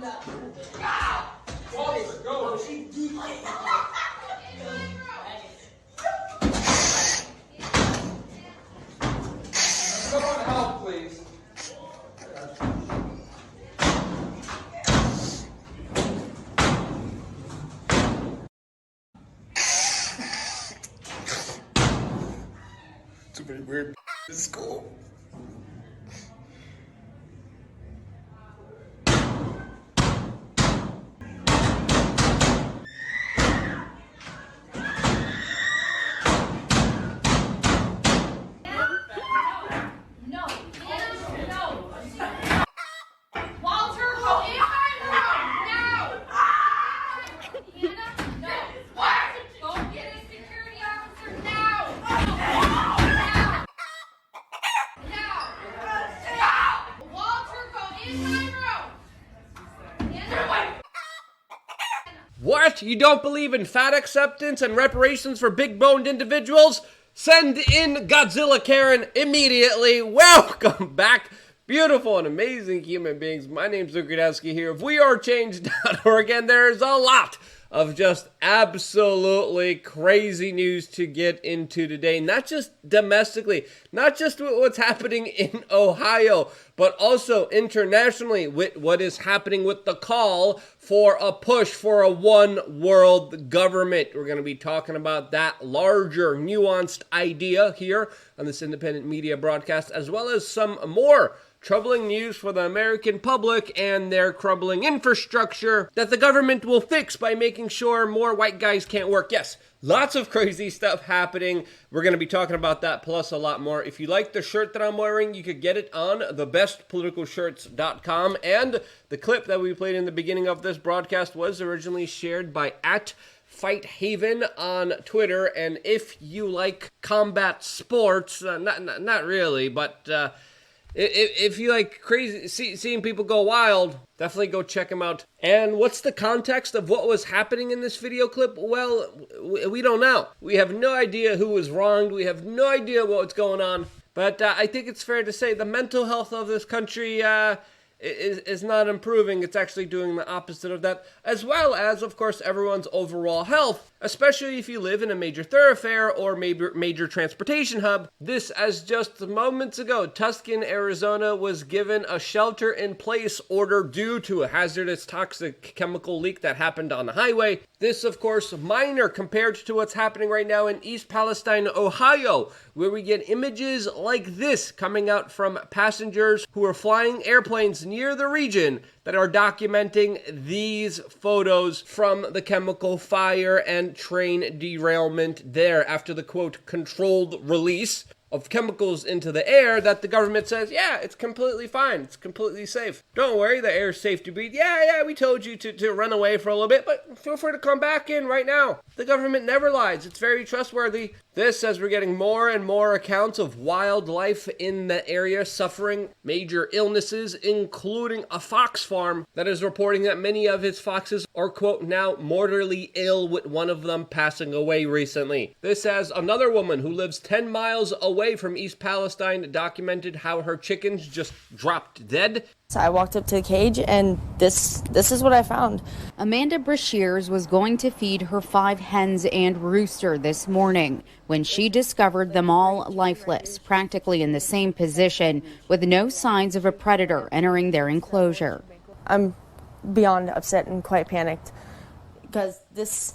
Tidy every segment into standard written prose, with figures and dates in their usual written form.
Go. Someone help, please. Too many weird in school. What? You don't believe in fat acceptance and reparations for big-boned individuals? Send in Godzilla Karen immediately. Welcome back, beautiful and amazing human beings. My name's Luke Gradowski here of wearechange.org, and there's a lot of just absolutely crazy news to get into today. Not just domestically, not just with what's happening in Ohio, but also internationally with what is happening with the call for a push for a one world government. We're going to be talking about that larger, nuanced idea here on this independent media broadcast, as well as some more troubling news for the American public and their crumbling infrastructure that the government will fix by making sure more white guys can't work. Yes, lots of crazy stuff happening. We're going to be talking about that plus a lot more. If you like the shirt that I'm wearing, you could get it on thebestpoliticalshirts.com. And the clip that we played in the beginning of this broadcast was originally shared by @FightHaven on Twitter. And if you like combat sports, not really, but if you like crazy, seeing people go wild, definitely go check them out. And what's the context of what was happening in this video clip? Well, we don't know. We have no idea who was wronged. We have no idea what's going on. But I think it's fair to say the mental health of this country is not improving. It's actually doing the opposite of that, as well as, of course, everyone's overall health, especially if you live in a major thoroughfare or major transportation hub. This, as just moments ago, Tucson, Arizona was given a shelter-in-place order due to a hazardous toxic chemical leak that happened on the highway. This, of course, minor compared to what's happening right now in East Palestine, Ohio, where we get images like this coming out from passengers who are flying airplanes near the region that are documenting these photos from the chemical fire and train derailment there after the, quote, controlled release of chemicals into the air that the government says, yeah, it's completely fine. It's completely safe. Don't worry, the air's safe to breathe. Yeah, we told you to run away for a little bit, but feel free to come back in right now. The government never lies. It's very trustworthy. This, as we're getting more and more accounts of wildlife in the area suffering major illnesses, including a fox farm that is reporting that many of its foxes are, quote, now mortally ill, with one of them passing away recently. This as another woman who lives 10 miles away from East Palestine documented how her chickens just dropped dead. So I walked up to the cage, and this is what I found. Amanda Brashears was going to feed her 5 hens and rooster this morning when she discovered them all lifeless, practically in the same position, with no signs of a predator entering their enclosure. I'm beyond upset and quite panicked because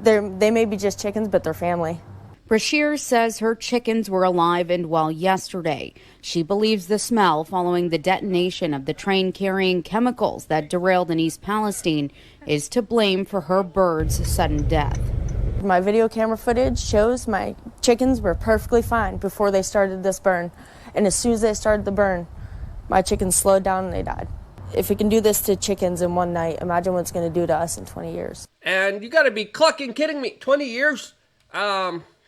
they may be just chickens, but they're family. Brashears says her chickens were alive and well yesterday. She believes the smell following the detonation of the train carrying chemicals that derailed in East Palestine is to blame for her birds' sudden death. My video camera footage shows my chickens were perfectly fine before they started this burn. And as soon as they started the burn, my chickens slowed down and they died. If it can do this to chickens in one night, imagine what it's going to do to us in 20 years. And you got to be clucking kidding me. 20 years?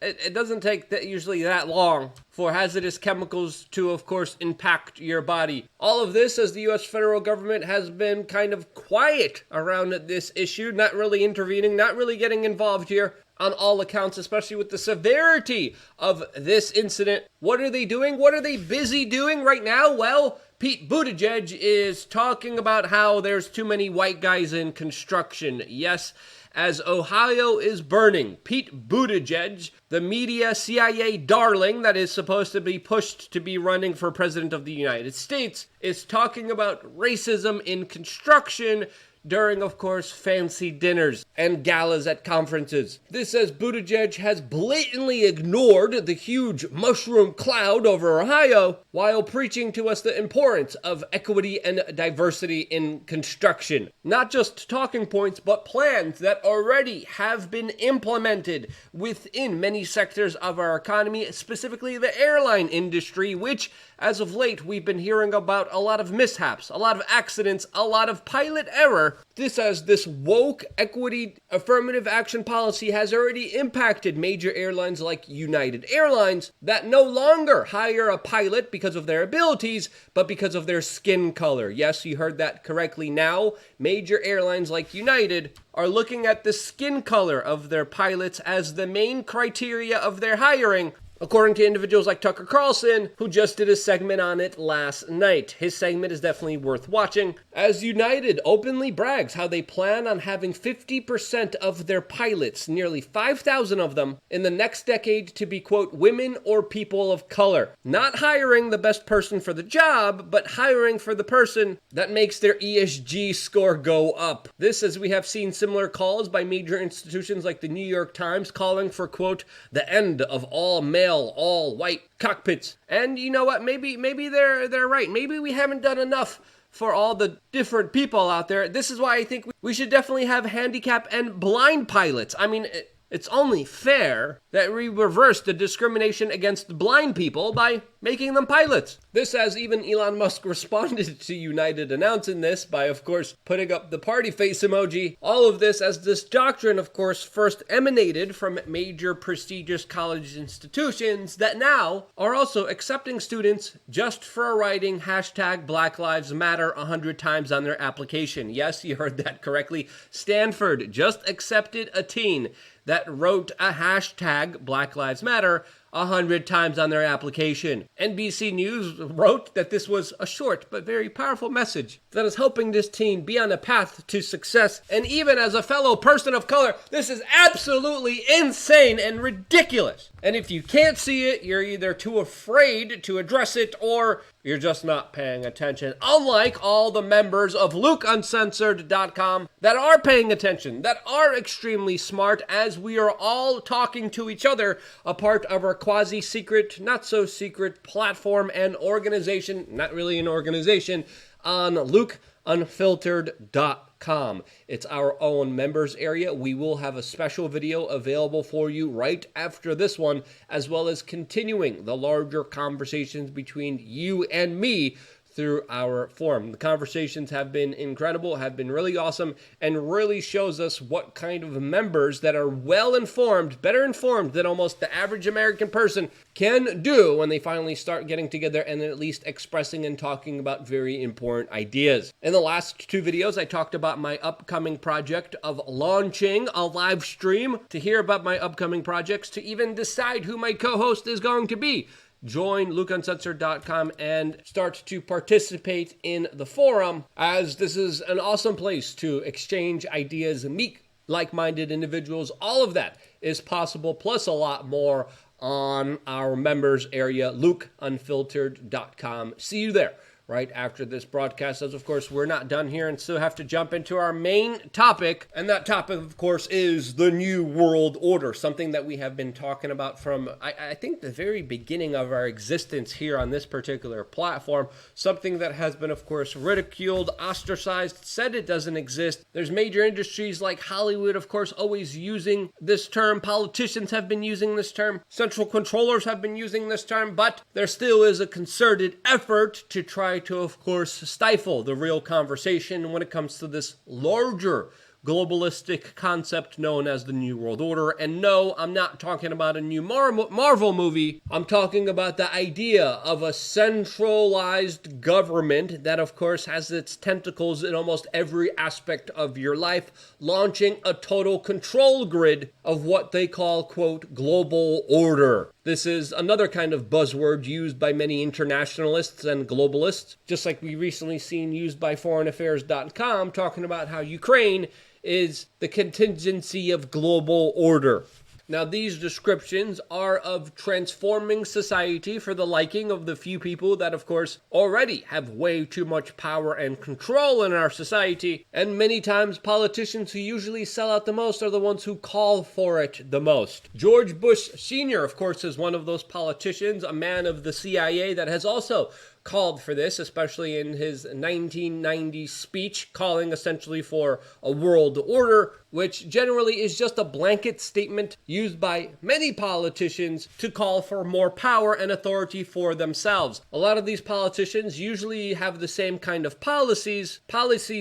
It doesn't take usually that long for hazardous chemicals to, of course, impact your body. All of this as the U.S. federal government has been kind of quiet around this issue, not really intervening, not really getting involved here on all accounts, especially with the severity of this incident. What are they doing? What are they busy doing right now? Well, Pete Buttigieg is talking about how there's too many white guys in construction. Yes, as Ohio is burning, Pete Buttigieg, the media CIA darling that is supposed to be pushed to be running for president of the United States, is talking about racism in construction during, of course, fancy dinners and galas at conferences. This as Buttigieg has blatantly ignored the huge mushroom cloud over Ohio while preaching to us the importance of equity and diversity in construction. Not just talking points, but plans that already have been implemented within many sectors of our economy, specifically the airline industry, which, as of late, we've been hearing about a lot of mishaps, a lot of accidents, a lot of pilot error. This as this woke equity affirmative action policy has already impacted major airlines like United Airlines that no longer hire a pilot because of their abilities, but because of their skin color. Yes, you heard that correctly. Now, major airlines like United are looking at the skin color of their pilots as the main criteria of their hiring, according to individuals like Tucker Carlson, who just did a segment on it last night. His segment is definitely worth watching, as United openly brags how they plan on having 50% of their pilots, nearly 5,000 of them, in the next decade to be, quote, women or people of color. Not hiring the best person for the job, but hiring for the person that makes their ESG score go up. This, as we have seen similar calls by major institutions like the New York Times calling for, quote, the end of all male, all white cockpits. And you know what? Maybe they're right. Maybe we haven't done enough for all the different people out there. This is why I think we should definitely have handicap and blind pilots. I mean, it's only fair that we reverse the discrimination against blind people by making them pilots. This as even Elon Musk responded to United announcing this by, of course, putting up the party face emoji. All of this as this doctrine, of course, first emanated from major prestigious college institutions that now are also accepting students just for writing hashtag Black Lives Matter 100 times on their application. Yes, you heard that correctly. Stanford just accepted a teen that wrote a hashtag Black Lives Matter 100 times on their application. NBC News wrote that this was a short but very powerful message that is helping this teen be on a path to success. And even as a fellow person of color, this is absolutely insane and ridiculous. And if you can't see it, you're either too afraid to address it or you're just not paying attention. Unlike all the members of Uncensored.com that are paying attention, that are extremely smart, as we are all talking to each other, a part of our quasi-secret, not-so-secret platform and organization, not really an organization, on LukeUnfiltered.com. It's our own members area. We will have a special video available for you right after this one, as well as continuing the larger conversations between you and me through our forum. The conversations have been incredible, have been really awesome, and really shows us what kind of members that are well informed, better informed than almost the average American person can do when they finally start getting together and at least expressing and talking about very important ideas. In the last two videos, I talked about my upcoming project of launching a live stream. To hear about my upcoming projects, to even decide who my co-host is going to be, join LukeUncensored.com and start to participate in the forum, as this is an awesome place to exchange ideas, meet like-minded individuals. All of that is possible, plus a lot more on our members area, LukeUnfiltered.com. See you there right after this broadcast, as of course we're not done here and still have to jump into our main topic, and that topic of course is the New World Order, something that we have been talking about from I think the very beginning of our existence here on this particular platform, something that has been of course ridiculed, ostracized, said it doesn't exist. There's major industries like Hollywood of course always using this term, politicians have been using this term, central controllers have been using this term, but there still is a concerted effort to try to, of course, stifle the real conversation when it comes to this larger globalistic concept known as the New World Order. And no, I'm not talking about a new Marvel movie. I'm talking about the idea of a centralized government that, of course, has its tentacles in almost every aspect of your life, launching a total control grid of what they call, quote, global order. This is another kind of buzzword used by many internationalists and globalists, just like we recently seen used by foreignaffairs.com, talking about how Ukraine is the contingency of global order. Now, these descriptions are of transforming society for the liking of the few people that, of course, already have way too much power and control in our society, and many times politicians who usually sell out the most are the ones who call for it the most. George Bush Sr., of course, is one of those politicians, a man of the CIA that has also called for this, especially in his 1990 speech, calling essentially for a world order, which generally is just a blanket statement used by many politicians to call for more power and authority for themselves. A lot of these politicians usually have the same kind of policies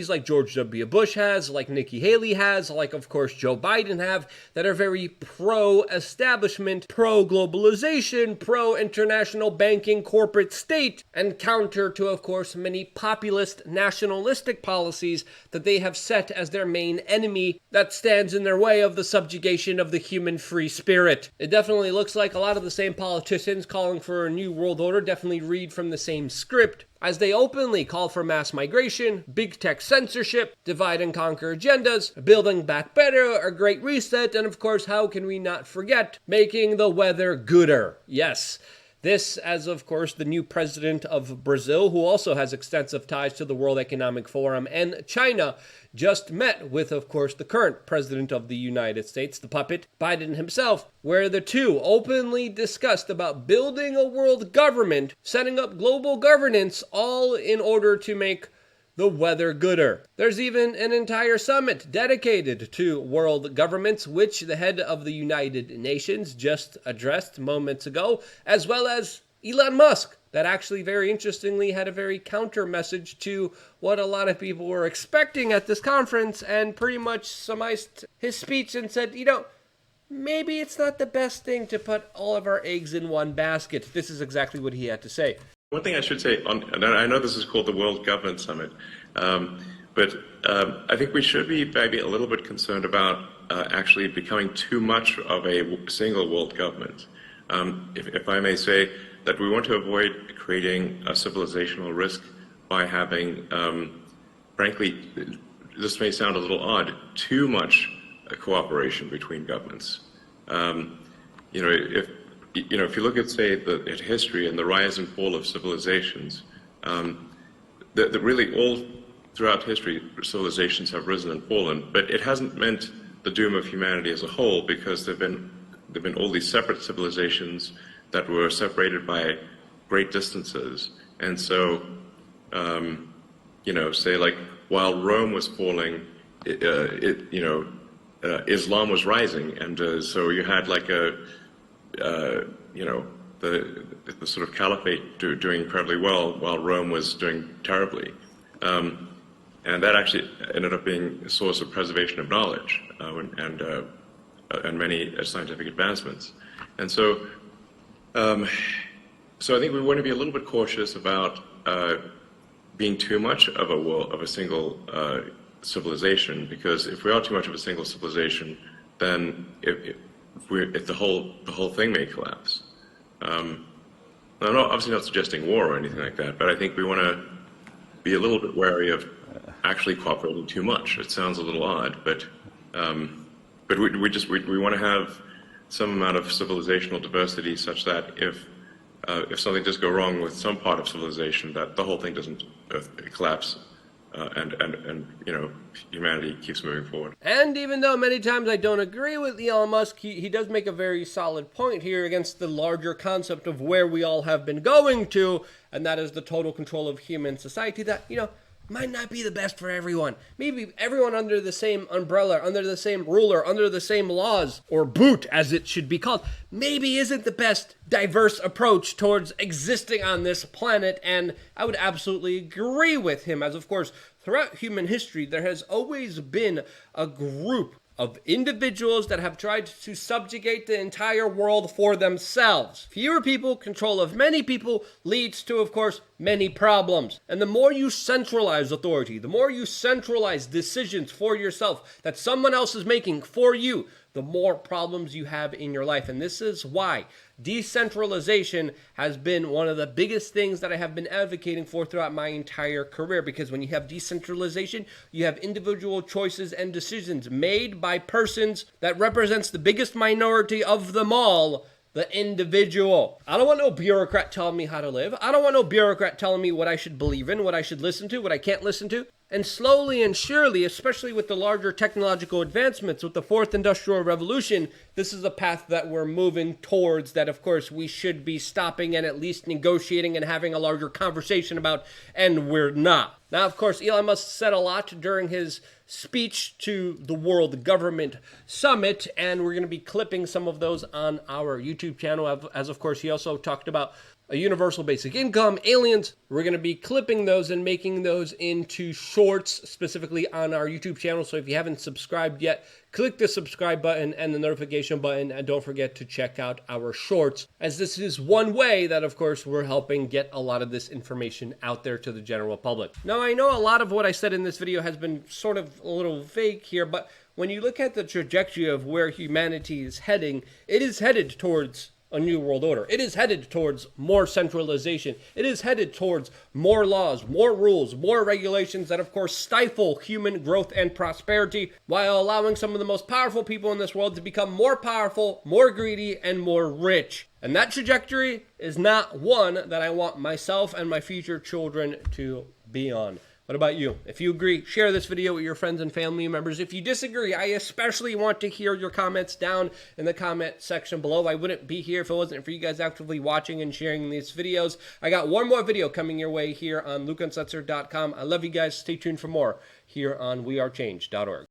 like George W. Bush has, like Nikki Haley has, like of course Joe Biden have, that are very pro-establishment, pro-globalization, pro-international banking corporate state, and counter to, of course, many populist nationalistic policies that they have set as their main enemy that stands in their way of the subjugation of the human free spirit. It definitely looks like a lot of the same politicians calling for a new world order definitely read from the same script, as they openly call for mass migration, big tech censorship, divide and conquer agendas, building back better, a great reset, and of course, how can we not forget, making the weather gooder. Yes. This, as of course the new president of Brazil, who also has extensive ties to the World Economic Forum and China, just met with, of course, the current president of the United States, the puppet, Biden himself, where the two openly discussed about building a world government, setting up global governance, all in order to make the weather gooder. There's even an entire summit dedicated to world governments, which the head of the United Nations just addressed moments ago, as well as Elon Musk, that actually very interestingly had a very counter message to what a lot of people were expecting at this conference, and pretty much summarized his speech and said, maybe it's not the best thing to put all of our eggs in one basket. This is exactly what he had to say. One thing I should say, and I know this is called the World Government Summit, but I think we should be maybe a little bit concerned about actually becoming too much of a single world government. If I may say that we want to avoid creating a civilizational risk by having, frankly, this may sound a little odd, too much cooperation between governments. If you look at, say, at history and the rise and fall of civilizations, that really all throughout history, civilizations have risen and fallen, but it hasn't meant the doom of humanity as a whole, because there've been all these separate civilizations that were separated by great distances. And so, say like while Rome was falling, Islam was rising, and so you had like the sort of caliphate doing incredibly well while Rome was doing terribly. And that actually ended up being a source of preservation of knowledge and many scientific advancements. And so I think we want to be a little bit cautious about being too much of a single civilization, because if we are too much of a single civilization, then if the whole thing may collapse. I'm obviously not suggesting war or anything like that, but I think we want to be a little bit wary of actually cooperating too much. It sounds a little odd, but we want to have some amount of civilizational diversity, such that if something does go wrong with some part of civilization, that the whole thing doesn't collapse. And humanity keeps moving forward. And even though many times I don't agree with Elon Musk, he does make a very solid point here against the larger concept of where we all have been going to, and that is the total control of human society that, might not be the best for everyone. Maybe everyone under the same umbrella, under the same ruler, under the same laws, or boot as it should be called, maybe isn't the best diverse approach towards existing on this planet. And I would absolutely agree with him, as of course, throughout human history, there has always been a group of individuals that have tried to subjugate the entire world for themselves. Fewer people, control of many people, leads to, of course, many problems. And the more you centralize authority, the more you centralize decisions for yourself that someone else is making for you, the more problems you have in your life. And this is why decentralization has been one of the biggest things that I have been advocating for throughout my entire career. Because when you have decentralization, you have individual choices and decisions made by persons that represents the biggest minority of them all, the individual. I don't want no bureaucrat telling me how to live. I don't want no bureaucrat telling me what I should believe in, what I should listen to, what I can't listen to. And slowly and surely, especially with the larger technological advancements, with the fourth industrial revolution, this is a path that we're moving towards that, of course, we should be stopping and at least negotiating and having a larger conversation about, and we're not. Now, of course, Elon Musk said a lot during his speech to the World Government Summit, and we're going to be clipping some of those on our YouTube channel, as of course, he also talked about a universal basic income, aliens. We're going to be clipping those and making those into shorts specifically on our YouTube channel. So if you haven't subscribed yet, click the subscribe button and the notification button, and don't forget to check out our shorts, as this is one way that, of course, we're helping get a lot of this information out there to the general public. Now, I know a lot of what I said in this video has been sort of a little vague here, but when you look at the trajectory of where humanity is heading, it is headed towards a new world order. It is headed towards more centralization. It is headed towards more laws, more rules, more regulations that, of course, stifle human growth and prosperity, while allowing some of the most powerful people in this world to become more powerful, more greedy, and more rich. And that trajectory is not one that I want myself and my future children to be on. What about you? If you agree, share this video with your friends and family members. If you disagree, I especially want to hear your comments down in the comment section below. I wouldn't be here if it wasn't for you guys actively watching and sharing these videos. I got one more video coming your way here on Uncensored.com. I love you guys. Stay tuned for more here on wearechange.org.